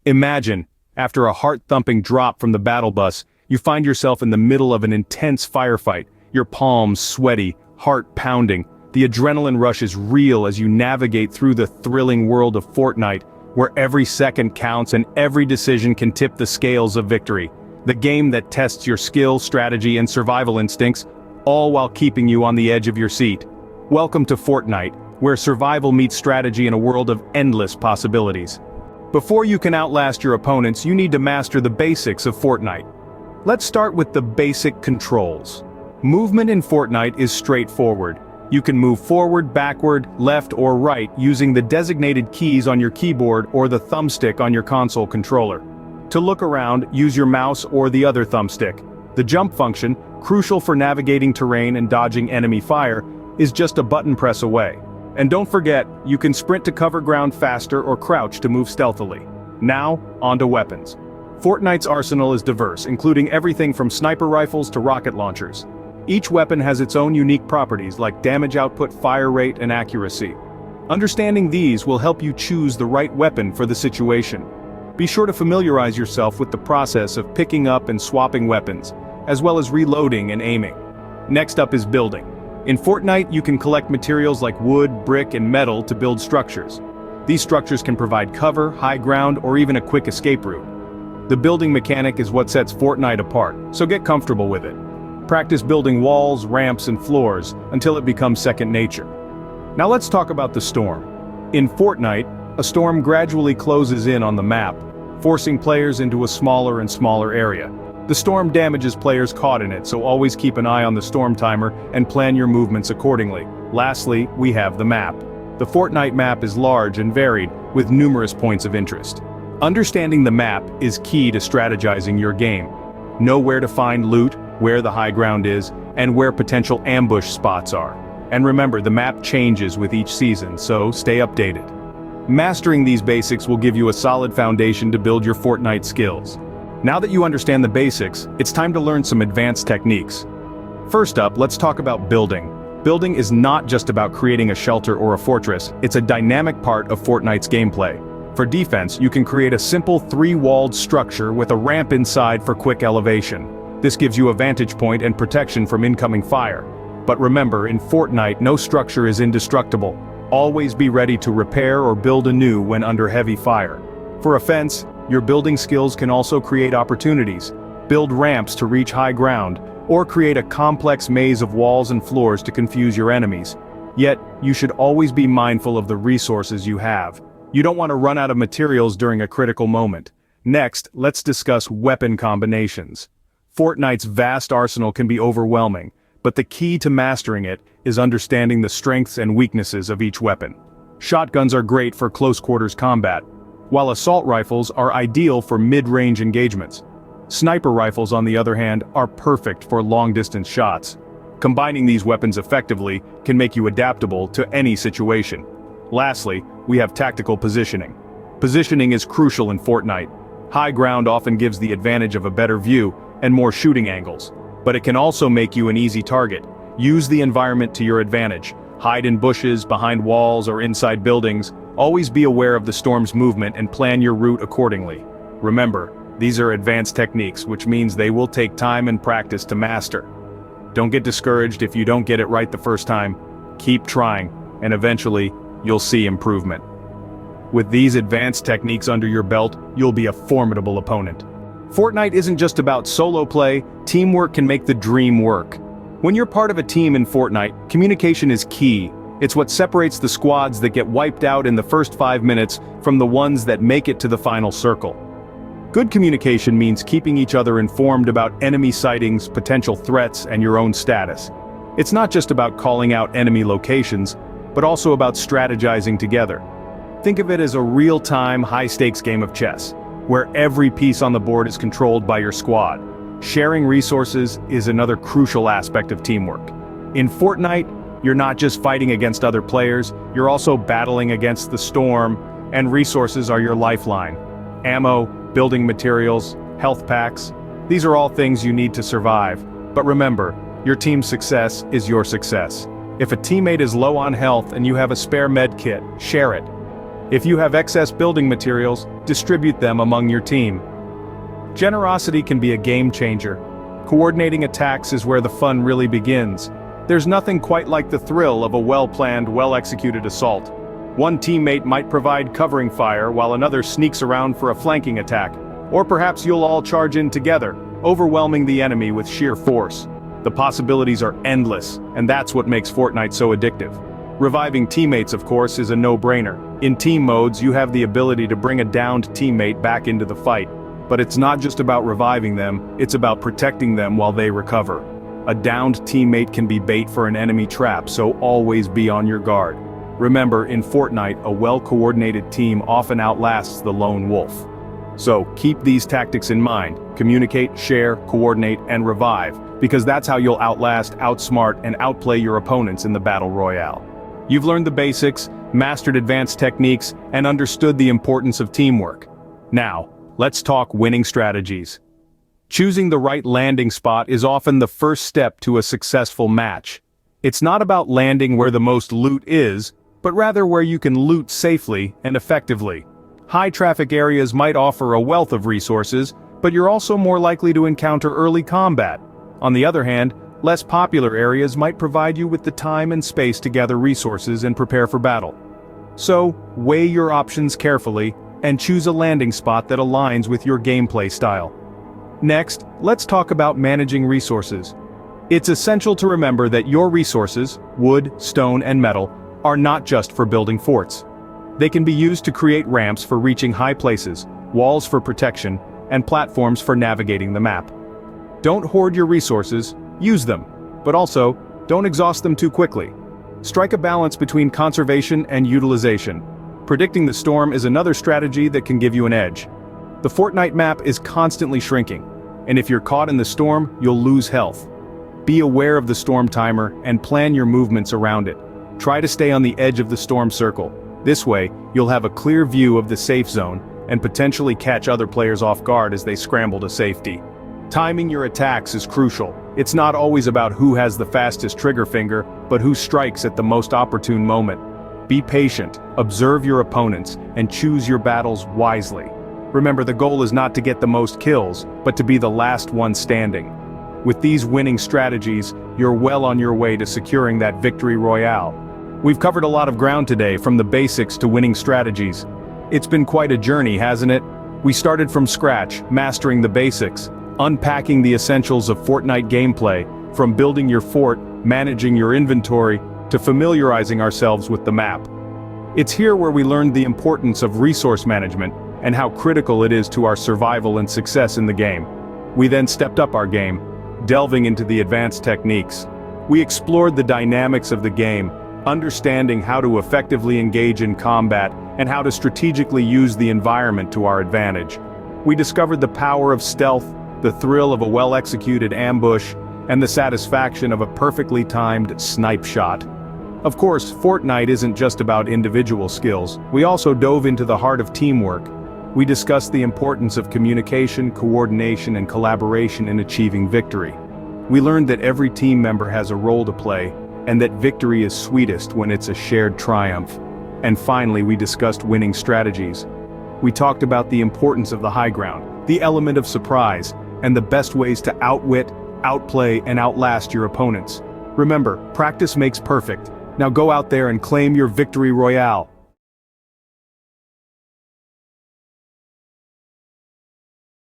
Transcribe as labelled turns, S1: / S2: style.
S1: Imagine, after a heart-thumping drop from the battle bus, you find yourself in the middle of an intense firefight, your palms sweaty, heart pounding. The adrenaline rush is real as you navigate through the thrilling world of Fortnite, where every second counts and every decision can tip the scales of victory. The game that tests your skill, strategy, and survival instincts, all while keeping you on the edge of your seat. Welcome to Fortnite, where survival meets strategy in a world of endless possibilities. Before you can outlast your opponents, you need to master the basics of Fortnite. Let's start with the basic controls. Movement in Fortnite is straightforward. You can move forward, backward, left, or right using the designated keys on your keyboard or the thumbstick on your console controller. To look around, use your mouse or the other thumbstick. The jump function, crucial for navigating terrain and dodging enemy fire, is just a button press away. And don't forget, you can sprint to cover ground faster or crouch to move stealthily. Now, onto weapons. Fortnite's arsenal is diverse, including everything from sniper rifles to rocket launchers. Each weapon has its own unique properties like damage output, fire rate, and accuracy. Understanding these will help you choose the right weapon for the situation. Be sure to familiarize yourself with the process of picking up and swapping weapons, as well as reloading and aiming. Next up is building. In Fortnite, you can collect materials like wood, brick, and metal to build structures. These structures can provide cover, high ground, or even a quick escape route. The building mechanic is what sets Fortnite apart, so get comfortable with it. Practice building walls, ramps, and floors until it becomes second nature. Now let's talk about the storm. In Fortnite, a storm gradually closes in on the map, forcing players into a smaller and smaller area. The storm damages players caught in it, so always keep an eye on the storm timer and plan your movements accordingly. Lastly, we have the map. The Fortnite map is large and varied, with numerous points of interest. Understanding the map is key to strategizing your game. Know where to find loot, where the high ground is, and where potential ambush spots are. And remember, the map changes with each season, so stay updated. Mastering these basics will give you a solid foundation to build your Fortnite skills. Now that you understand the basics, it's time to learn some advanced techniques. First up, let's talk about building. Building is not just about creating a shelter or a fortress, it's a dynamic part of Fortnite's gameplay. For defense, you can create a simple three-walled structure with a ramp inside for quick elevation. This gives you a vantage point and protection from incoming fire. But remember, in Fortnite, no structure is indestructible. Always be ready to repair or build anew when under heavy fire. For offense, your building skills can also create opportunities. Build ramps to reach high ground, or create a complex maze of walls and floors to confuse your enemies. Yet, you should always be mindful of the resources you have. You don't want to run out of materials during a critical moment. Next, let's discuss weapon combinations. Fortnite's vast arsenal can be overwhelming, but the key to mastering it is understanding the strengths and weaknesses of each weapon. Shotguns are great for close-quarters combat, while assault rifles are ideal for mid-range engagements. Sniper rifles, on the other hand, are perfect for long-distance shots. Combining these weapons effectively can make you adaptable to any situation. Lastly, we have tactical positioning. Positioning is crucial in Fortnite. High ground often gives the advantage of a better view and more shooting angles, but it can also make you an easy target. Use the environment to your advantage. Hide in bushes, behind walls, or inside buildings. Always be aware of the storm's movement and plan your route accordingly. Remember, these are advanced techniques, which means they will take time and practice to master. Don't get discouraged if you don't get it right the first time. Keep trying, and eventually, you'll see improvement. With these advanced techniques under your belt, you'll be a formidable opponent. Fortnite isn't just about solo play, teamwork can make the dream work. When you're part of a team in Fortnite, communication is key. It's what separates the squads that get wiped out in the first 5 minutes from the ones that make it to the final circle. Good communication means keeping each other informed about enemy sightings, potential threats, and your own status. It's not just about calling out enemy locations, but also about strategizing together. Think of it as a real-time, high-stakes game of chess, where every piece on the board is controlled by your squad. Sharing resources is another crucial aspect of teamwork. In Fortnite, you're not just fighting against other players, you're also battling against the storm, and resources are your lifeline. Ammo, building materials, health packs, these are all things you need to survive. But remember, your team's success is your success. If a teammate is low on health and you have a spare med kit, share it. If you have excess building materials, distribute them among your team. Generosity can be a game changer. Coordinating attacks is where the fun really begins. There's nothing quite like the thrill of a well-planned, well-executed assault. One teammate might provide covering fire while another sneaks around for a flanking attack. Or perhaps you'll all charge in together, overwhelming the enemy with sheer force. The possibilities are endless, and that's what makes Fortnite so addictive. Reviving teammates, of course, is a no-brainer. In team modes, you have the ability to bring a downed teammate back into the fight. But it's not just about reviving them, it's about protecting them while they recover. A downed teammate can be bait for an enemy trap, so always be on your guard. Remember, in Fortnite, a well-coordinated team often outlasts the lone wolf. So, keep these tactics in mind: communicate, share, coordinate, and revive, because that's how you'll outlast, outsmart, and outplay your opponents in the Battle Royale. You've learned the basics, mastered advanced techniques, and understood the importance of teamwork. Now, let's talk winning strategies. Choosing the right landing spot is often the first step to a successful match. It's not about landing where the most loot is, but rather where you can loot safely and effectively. High-traffic areas might offer a wealth of resources, but you're also more likely to encounter early combat. On the other hand, less popular areas might provide you with the time and space to gather resources and prepare for battle. So, weigh your options carefully, and choose a landing spot that aligns with your gameplay style. Next, let's talk about managing resources. It's essential to remember that your resources, wood, stone, and metal, are not just for building forts. They can be used to create ramps for reaching high places, walls for protection, and platforms for navigating the map. Don't hoard your resources, use them, but also, don't exhaust them too quickly. Strike a balance between conservation and utilization. Predicting the storm is another strategy that can give you an edge. The Fortnite map is constantly shrinking, and if you're caught in the storm, you'll lose health. Be aware of the storm timer and plan your movements around it. Try to stay on the edge of the storm circle. This way, you'll have a clear view of the safe zone, and potentially catch other players off guard as they scramble to safety. Timing your attacks is crucial. It's not always about who has the fastest trigger finger, but who strikes at the most opportune moment. Be patient, observe your opponents, and choose your battles wisely. Remember, the goal is not to get the most kills, but to be the last one standing. With these winning strategies, you're well on your way to securing that victory royale. We've covered a lot of ground today, from the basics to winning strategies. It's been quite a journey, hasn't it? We started from scratch, mastering the basics, unpacking the essentials of Fortnite gameplay, from building your fort, managing your inventory, to familiarizing ourselves with the map. It's here where we learned the importance of resource management, and how critical it is to our survival and success in the game. We then stepped up our game, delving into the advanced techniques. We explored the dynamics of the game, understanding how to effectively engage in combat, and how to strategically use the environment to our advantage. We discovered the power of stealth, the thrill of a well-executed ambush, and the satisfaction of a perfectly timed snipe shot. Of course, Fortnite isn't just about individual skills. We also dove into the heart of teamwork. We discussed the importance of communication, coordination, and collaboration in achieving victory. We learned that every team member has a role to play, and that victory is sweetest when it's a shared triumph. And finally, we discussed winning strategies. We talked about the importance of the high ground, the element of surprise, and the best ways to outwit, outplay, and outlast your opponents. Remember, practice makes perfect. Now go out there and claim your victory royale.